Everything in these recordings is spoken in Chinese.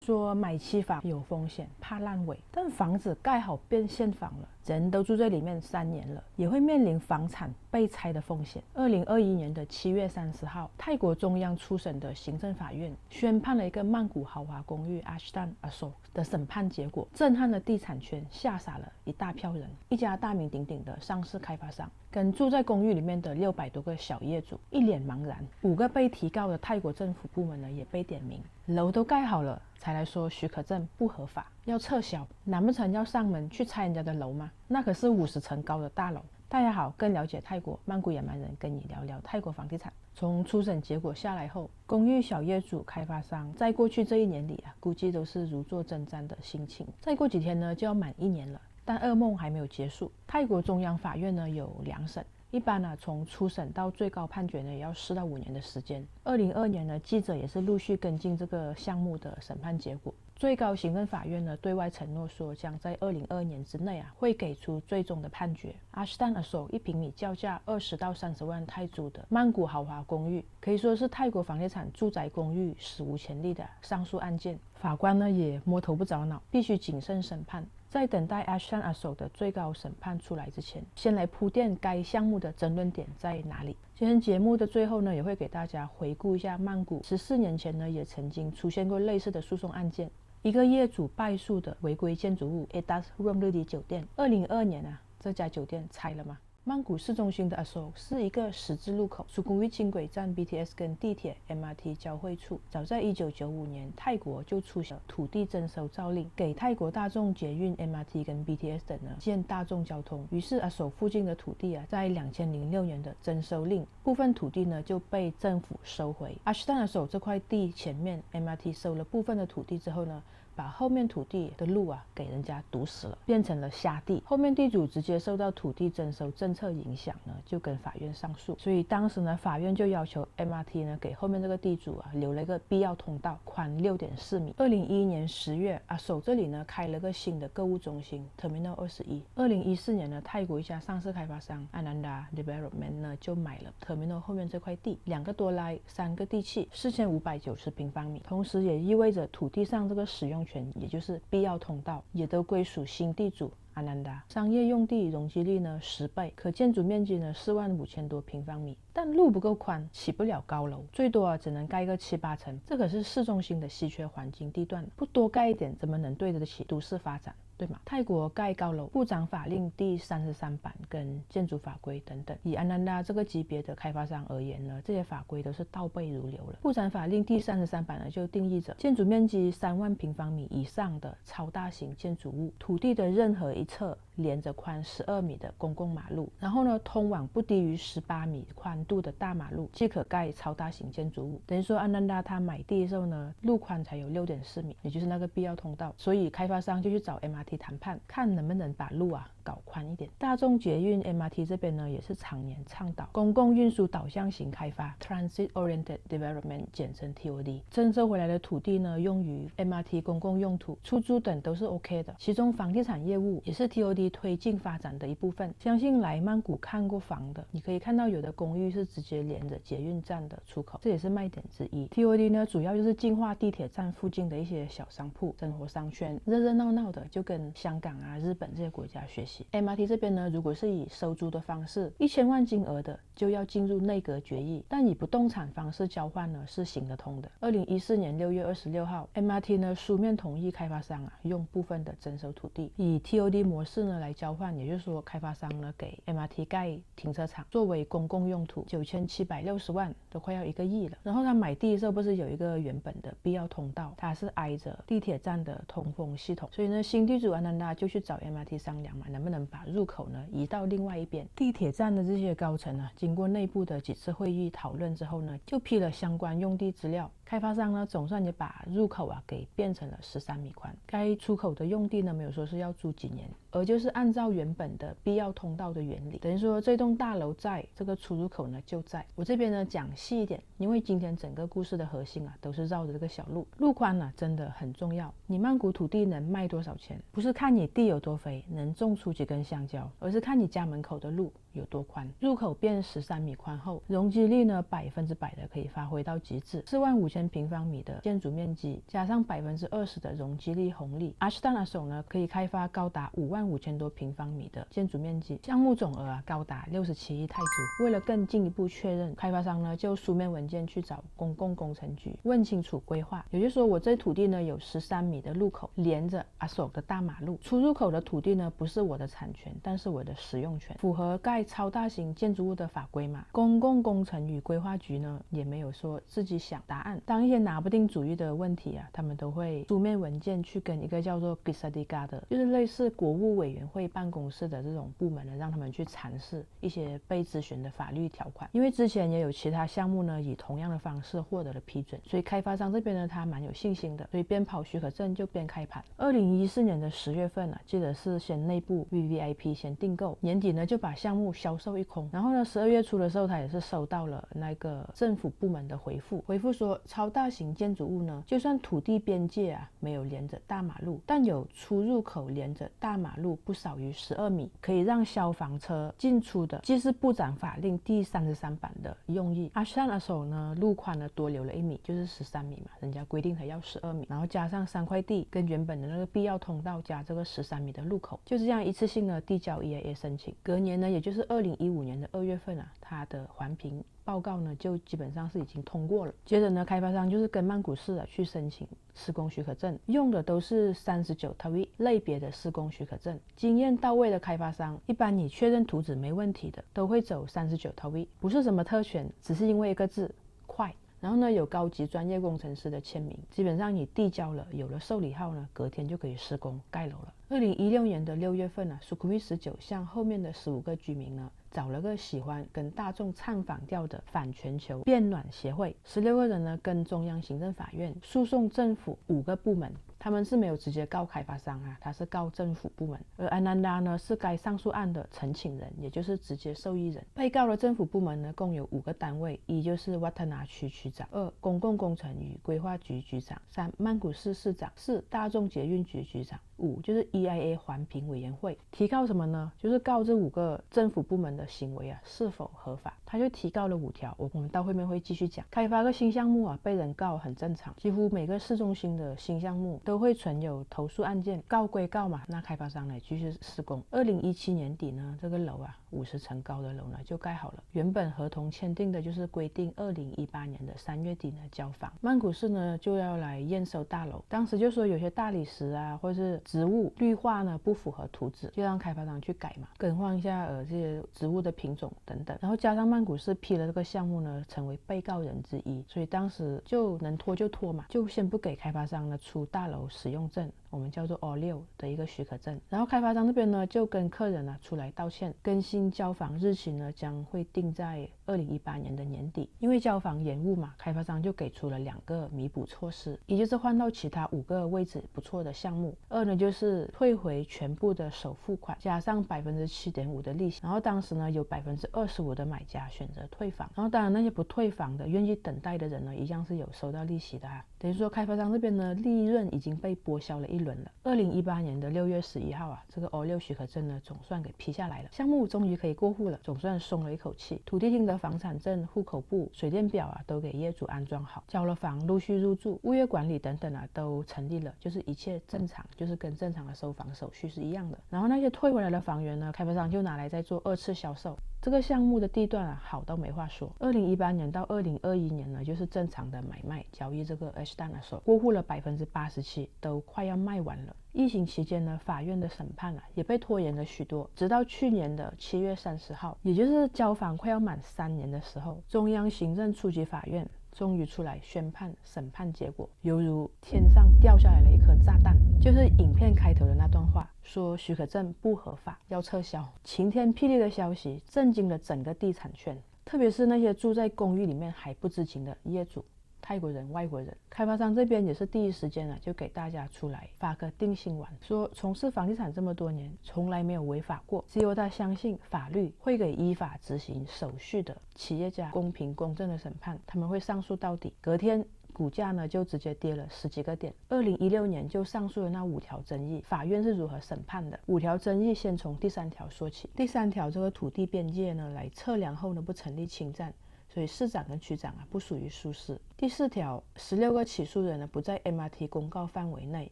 说买期房有风险，怕烂尾，但房子盖好变现房了，人都住在里面3年了，也会面临房产被拆的风险。2021年的7月30号，泰国中央初审的行政法院宣判了一个曼谷豪华公寓 Ashtan Asok 的审判结果，震撼了地产圈，吓傻了一大票人。一家大名鼎鼎的上市开发商跟住在公寓里面的600多个小业主一脸茫然。5个被提告的泰国政府部门呢也被点名，楼都盖好了才来说许可证不合法，要撤销，难不成要上门去拆人家的楼吗？那可是50层高的大楼。大家好，更了解泰国，曼谷野蛮人跟你聊聊泰国房地产。从初审结果下来后，公寓小业主开发商在过去这1年里估计都是如坐针毡的心情。再过几天呢就要满1年了，但噩梦还没有结束。泰国中央法院呢有2审，一般从初审到最高判决呢也要4到5年的时间。2022年呢，记者也是陆续跟进这个项目的审判结果。最高行政法院呢对外承诺说，将在2022年之内会给出最终的判决。Ashtan Asok 1平米叫价20到30万泰铢的曼谷豪华公寓，可以说是泰国房地产住宅公寓史无前例的上诉案件。法官呢也摸头不着脑，必须谨慎审判。在等待 Ashtan Asok 的最高审判出来之前，先来铺垫该项目的争论点在哪里。今天节目的最后呢，也会给大家回顾一下曼谷14年前呢也曾经出现过类似的诉讼案件。一个业主败诉的违规建筑物 Edas Room 酒店，2022年这家酒店拆了吗？曼谷市中心的 Asok 是一个十字路口，苏古域轻轨站 BTS 跟地铁 MRT 交汇处。早在1995年，泰国就出现了土地征收诏令，给泰国大众捷运 MRT 跟 BTS 等建大众交通。于是 Asok 附近的土地在2006年的征收令，部分土地就被政府收回。Ashtan Asok 这块地前面 MRT 收了部分的土地之后呢，把后面土地的路给人家堵死了，变成了瞎地。后面地主直接受到土地征收政策影响呢，就跟法院上诉。所以当时呢，法院就要求 MRT 呢给后面这个地主留了一个必要通道，宽6.4米。2011年10月，Asok 这里呢开了个新的购物中心 Terminal 21。2014年呢，泰国一家上市开发商 Ananda Development 呢就买了 Terminal 后面这块地，2个多来3个地契，4590平方米。同时也意味着土地上这个使用权，也就是必要通道，也都归属新地主Ananda。商业用地容积率呢10倍，可建筑面积呢45000多平方米。但路不够宽，起不了高楼，最多只能盖个7、8层。这可是市中心的稀缺黄金地段，不多盖一点，怎么能对得起都市发展？对吗？泰国盖高楼，部长法令第33版跟建筑法规等等，以Ananda这个级别的开发商而言呢，这些法规都是倒背如流了。部长法令第33版呢就定义着建筑面积3万平方米以上的超大型建筑物，土地的任何一侧连着宽12米的公共马路，然后呢通往不低于18米宽度的大马路，即可盖超大型建筑物。等于说Ananda他买地的时候呢，路宽才有6.4米，也就是那个必要通道，所以开发商就去找 MRT 谈判，看能不能把路搞宽一点。大众捷运 MRT 这边呢也是常年倡导公共运输导向型开发 Transit Oriented Development， 简称 TOD。 征收回来的土地呢用于 MRT 公共用途、出租等都是 OK 的，其中房地产业务也是 TOD 推进发展的一部分。相信来曼谷看过房的，你可以看到有的公寓是直接连着捷运站的出口，这也是卖点之一。 TOD 呢主要就是净化地铁站附近的一些小商铺、生活商圈，热热闹闹的，就跟香港日本这些国家学习。 MRT 这边呢，如果是以收租的方式，1000万金额的就要进入内阁决议，但以不动产方式交换呢是行得通的。2014年6月26号 MRT 呢书面同意开发商用部分的征收土地，以 TOD 模式呢来交换，也就是说开发商呢给 MRT 盖停车场作为公共用途，9760万，都快要1个亿了。然后他买地的时候不是有一个原本的必要通道，它是挨着地铁站的通风系统，所以呢新地主Ananda就去找 MRT 商量嘛，能不能把入口呢移到另外一边。地铁站的这些高层经过内部的几次会议讨论之后呢，就批了相关用地资料。开发商呢总算也把入口给变成了13米宽。该出口的用地呢没有说是要租几年，而就是按照原本的必要通道的原理，等于说这栋大楼在，这个出入口呢就在。我这边呢讲细一点，因为今天整个故事的核心都是绕着这个小路。路宽真的很重要。你曼谷土地能卖多少钱，不是看你地有多肥，能种出几根香蕉，而是看你家门口的路有多宽。入口变13米宽后，容积率呢100%的可以发挥到极致。45000平方米的建筑面积，加上20%的容积率红利，阿斯坦阿索呢可以开发高达55000多平方米的建筑面积，项目总额高达67亿泰铢。为了更进一步确认，开发商呢就书面文件去找公共工程局问清楚规划，也就是说我这土地呢有13米的路口连着阿索的大马路，出入口的土地呢不是我的产权，但是我的使用权，符合盖超大型建筑物的法规嘛。公共工程与规划局呢也没有说自己想答案，当一些拿不定主意的问题他们都会书面文件去跟一个叫做 Gisadika 的，就是类似国务委员会办公室的这种部门呢，让他们去阐释一些被咨询的法律条款。因为之前也有其他项目呢以同样的方式获得了批准，所以开发商这边呢他蛮有信心的，所以边跑许可证就边开盘。2014年的10月份记得是先内部 VVIP 先订购，年底呢就把项目销售一空。然后呢12月初的时候，他也是收到了那个政府部门的回复说，超大型建筑物呢，就算土地边界没有连着大马路，但有出入口连着大马路不少于12米，可以让消防车进出的，既是部长法令第33版的用意。阿斯坦阿索呢路宽呢多留了1米，就是13米嘛，人家规定还要12米，然后加上3块地跟原本的那个必要通道加这个13米的路口，就是这样一次性的递交 EIA 申请。隔年呢，也就是2015年的2月份它的环评报告呢就基本上是已经通过了。接着呢，开发商就是跟曼谷市去申请施工许可证，用的都是39 TAWI 类别的施工许可证。经验到位的开发商，一般你确认图纸没问题的，都会走39 TAWI， 不是什么特权，只是因为一个字快。然后呢，有高级专业工程师的签名，基本上你递交了，有了受理号呢，隔天就可以施工盖楼了。2016年的6月份Sukhumvit 19向后面的15个居民呢，找了个喜欢跟大众唱反调的反全球变暖协会，16个人呢跟中央行政法院诉讼政府5个部门。他们是没有直接告开发商他是告政府部门。而安南达呢是该上诉案的陈请人，也就是直接受益人。被告的政府部门呢共有5个单位，一就是瓦特纳区区长，2公共工程与规划局局长，3曼谷市市长，4大众捷运局局长，5就是 EIA 环评委员会。提告什么呢？就是告这5个政府部门的行为是否合法。他就提告了5条，我们到后面会继续讲。开发个新项目被人告很正常，几乎每个市中心的新项目都会存有投诉案件，告归告嘛，那开发商呢继续施工。2017年底呢，这个楼50层高的楼呢就盖好了。原本合同签订的就是规定2018年的3月底呢交房。曼谷市呢就要来验收大楼，当时就说有些大理石或是植物绿化呢不符合图纸，就让开发商去改嘛，更换一下这些植物的品种等等。然后加上曼谷市批了这个项目呢成为被告人之一，所以当时就能拖就拖嘛，就先不给开发商呢出大楼使用证，我们叫做 O6 的一个许可证。然后开发商这边呢就跟客人出来道歉，更新交房日期呢将会定在2018年的年底。因为交房延误嘛，开发商就给出了2个弥补措施，一就是换到其他5个位置不错的项目，2呢就是退回全部的首付款，加上7.5%的利息。然后当时呢有25%的买家选择退房，然后当然那些不退房的愿意等待的人呢一样是有收到利息的等于说开发商这边呢利润已经被剥销了一轮了。2018年的6月11号这个 O6 许可证呢总算给批下来了，项目终于可以过户了，总算松了一口气。土地厅的房产证、户口簿、水电表都给业主安装好，交了房陆续入住，物业管理等等都成立了，就是一切正常，就是跟正常的收房手续是一样的。然后那些退回来的房源呢，开发商就拿来再做2次销售。这个项目的地段好到没话说。2018年到2021年呢，就是正常的买卖交易这个 H 单的时候，过户了87%，都快要卖完了。疫情期间呢，法院的审判也被拖延了许多，直到去年的7月30号，也就是交房快要满3年的时候，中央行政初级法院终于出来宣判审判结果，犹如天上掉下来了一颗炸弹，就是影片开头的那段话，说许可证不合法，要撤销。晴天霹雳的消息震惊了整个地产圈，特别是那些住在公寓里面还不知情的业主、泰国人、外国人。开发商这边也是第一时间就给大家出来发个定心丸，说从事房地产这么多年从来没有违法过，只有他相信法律会给依法执行手续的企业家公平公正的审判，他们会上诉到底。隔天股价呢就直接跌了10几个点。2016年就上述的那5条争议，法院是如何审判的？5条争议先从第3条说起。第3条这个土地边界呢来测量后呢不成立侵占，所以市长跟区长不属于疏失。第4条，16个起诉人呢不在 MRT 公告范围内，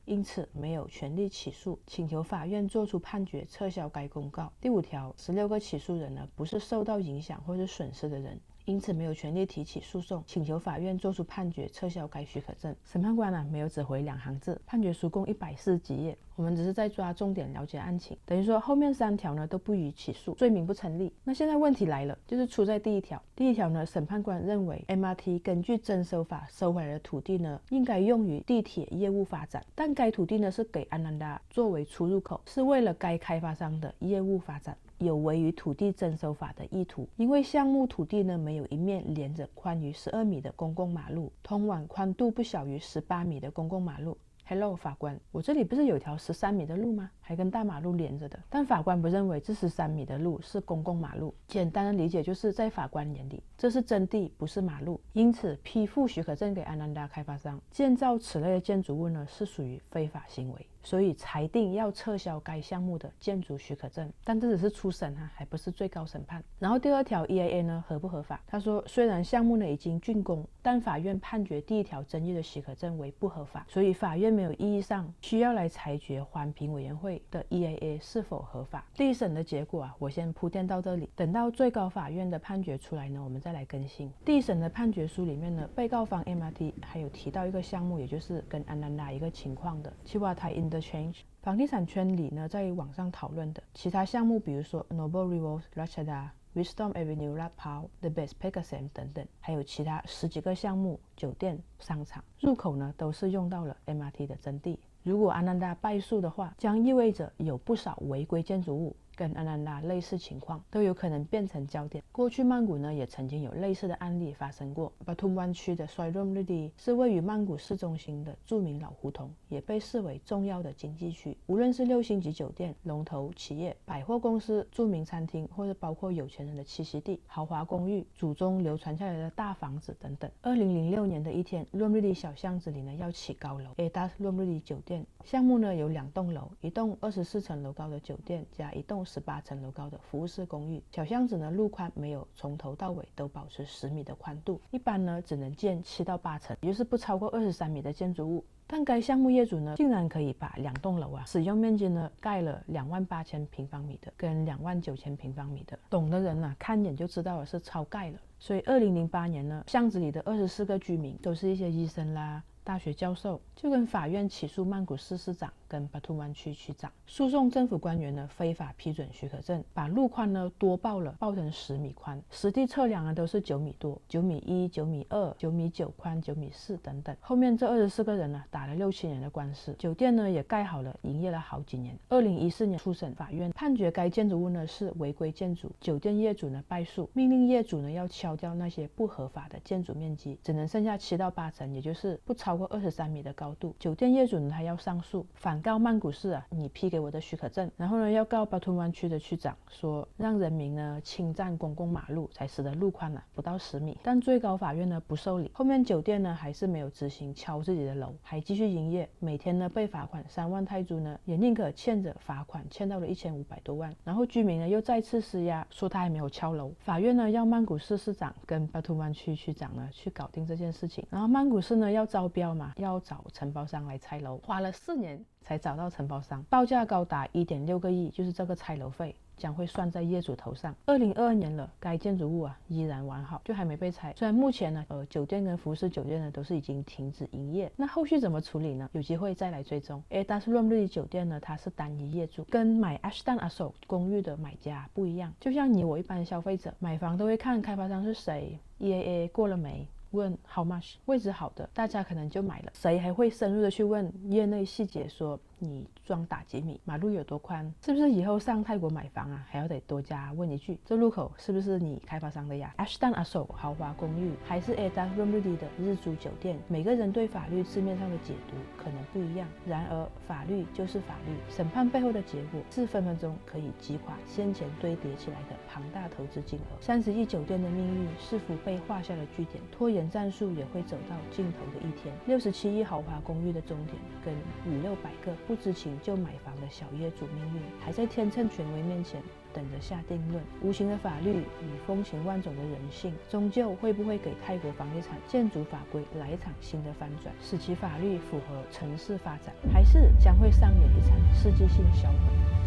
因此没有权利起诉，请求法院作出判决撤销该公告。第5条，16个起诉人呢不是受到影响或是损失的人，因此没有权利提起诉讼，请求法院作出判决撤销该许可证。审判官没有只回2行字，判决书共140几页，我们只是在抓重点了解案情，等于说后面3条呢都不予起诉，罪名不成立。那现在问题来了，就是出在第1条。第1条呢，审判官认为 MRT 根据征收法收回来的土地呢应该用于地铁业务发展，但该土地呢是给安南达作为出入口，是为了该开发商的业务发展，有违于土地征收法的意图。因为项目土地呢没有一面连着宽于12米的公共马路，通往宽度不小于18米的公共马路。Hello， 法官，我这里不是有条13米的路吗？还跟大马路连着的。但法官不认为这13米的路是公共马路，简单的理解就是在法官眼里，这是真地，不是马路。因此，批复许可证给安南达开发商建造此类的建筑物呢，是属于非法行为。所以裁定要撤销该项目的建筑许可证，但这只是初审还不是最高审判。然后第2条 EIA 呢合不合法？他说虽然项目呢已经竣工，但法院判决第1条争议的许可证为不合法，所以法院没有意义上需要来裁决环评委员会的 EIA 是否合法。第1审的结果我先铺垫到这里，等到最高法院的判决出来呢，我们再来更新。第1审的判决书里面呢，被告方 MRT 还有提到一个项目，也就是跟安南达一个情况的七瓦台Interchange，房地产圈里呢在网上讨论的其他项目，比如说 Noble Rivers Ratchada、Wisdom Avenue Lat Pao、The Best Pegasem 等等，还有其他10几个项目，酒店、商场入口呢都是用到了 MRT 的征地。如果安南达败诉的话，将意味着有不少违规建筑物跟安南达类似情况都有可能变成焦点。过去曼谷呢也曾经有类似的案例发生过。巴图湾区的 Sairom Ridi 是位于曼谷市中心的著名老胡同，也被视为重要的经济区。无论是6星级酒店、龙头企业、百货公司、著名餐厅，或者包括有钱人的栖息地、豪华公寓、祖宗流传下来的大房子等等。2006年的一天， Sairom Ridi 小巷子里呢要起高楼 Adas Sairom Ridi 酒店项目呢有2栋楼，一栋24层楼高的酒店加一栋18层楼高的服务式公寓。小巷子呢路宽没有从头到尾都保持10米的宽度，一般呢只能建7到8层，也就是不超过23米的建筑物。但该项目业主呢竟然可以把2栋楼使用面积呢盖了28000平方米的跟29000平方米的，懂的人看眼就知道了是超盖了。所以2008年呢，巷子里的24个居民都是一些医生啦、大学教授，就跟法院起诉曼谷市市长跟巴图湾区区长，诉讼政府官员呢非法批准许可证，把路宽呢多报成10米宽，实地测量呢都是9米多，9米1、9米2、9米9宽、9米4等等。后面这24个人呢打了6、7年的官司，酒店呢也盖好了，营业了好几年。2014年初审，法院判决该建筑物呢是违规建筑，酒店业主呢败诉，命令业主呢要敲掉那些不合法的建筑面积，只能剩下7到8层，也就是不超过23米的高度。酒店业主呢还要上诉，反告曼谷市你批给我的许可证，然后呢要告巴图湾区的区长说让人民呢侵占公共马路，才使得路宽不到10米。但最高法院呢不受理，后面酒店呢还是没有执行敲自己的楼，还继续营业，每天呢被罚款3万泰铢呢，也宁可欠着罚款，欠到了1500多万。然后居民呢又再次施压，说他还没有敲楼，法院呢要曼谷市市长跟巴图湾区区长呢去搞定这件事情。然后曼谷市呢要招标嘛，要找承包商来拆楼，花了4年才找到承包商，报价高达1.6个亿，就是这个拆楼费将会算在业主头上。2022年了，该建筑物依然完好，就还没被拆。虽然目前呢酒店跟服饰酒店呢都是已经停止营业，那后续怎么处理呢？有机会再来追踪。但是 Sairom Ridi 酒店呢它是单一业主，跟买 Ashton Asok 公寓的买家不一样。就像你我一般消费者买房都会看开发商是谁， EAA 过了没，问 how much， 位置好的大家可能就买了，谁还会深入的去问业内细节，说你装打几米？马路有多宽？是不是以后上泰国买房啊，还要得多加问一句，这路口是不是你开发商的呀？Ashton Asok 豪华公寓还是 Edas Rumrudi 的日租酒店，每个人对法律字面上的解读可能不一样。然而法律就是法律，审判背后的结果是分分钟可以击垮先前堆叠起来的庞大投资金额。30亿酒店的命运是否被画下了句点？拖延战术也会走到尽头的一天。67亿豪华公寓的终点，跟500-600个不知情就买房的小业主命运，还在天秤权威面前等着下定论。无形的法律与风情万种的人性，终究会不会给泰国房地产建筑法规来一场新的翻转，使其法律符合城市发展，还是将会上演一场世纪性销毁？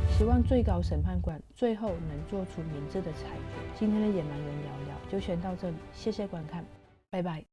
希望最高审判官最后能做出明智的裁决。今天的野蛮人聊聊就先到这里，谢谢观看，拜拜。